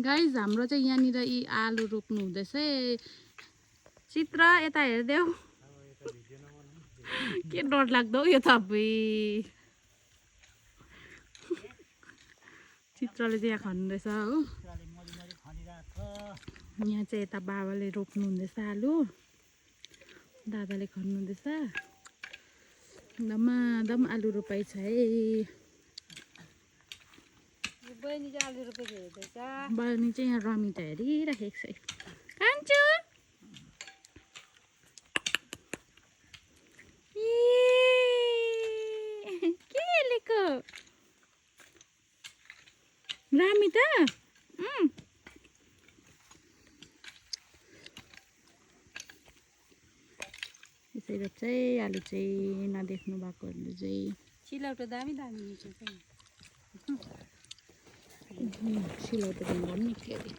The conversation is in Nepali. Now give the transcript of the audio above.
गाइज हाम्रो चाहिँ यहाँनिर यी आलु रोप्नु हुँदैछ। चित्र यता हेरिदेऊ के डर लाग्दो यो त अबुई चित्रले चाहिँ यहाँ खन्दैछ हो। यहाँ चाहिँ यता बाबाले रोप्नु हुँदैछ आलु, दादाले खन्नु हुँदैछ। दमादम आलु रोपाइ छ है। बहिनी चाहिँ आलु रोपेको हेर्दैछ। बहिनी चाहिँ यहाँ रमिता हेरिराखेको छ। कान्छु के लेको रमिता यसरी रोप्छ है आलु चाहिँ। नदेख्नु भएकोहरूले चाहिँ सिलौटो दामी दामी निस्केछ नि। सिलौटो पनि निस्क्यो अरे।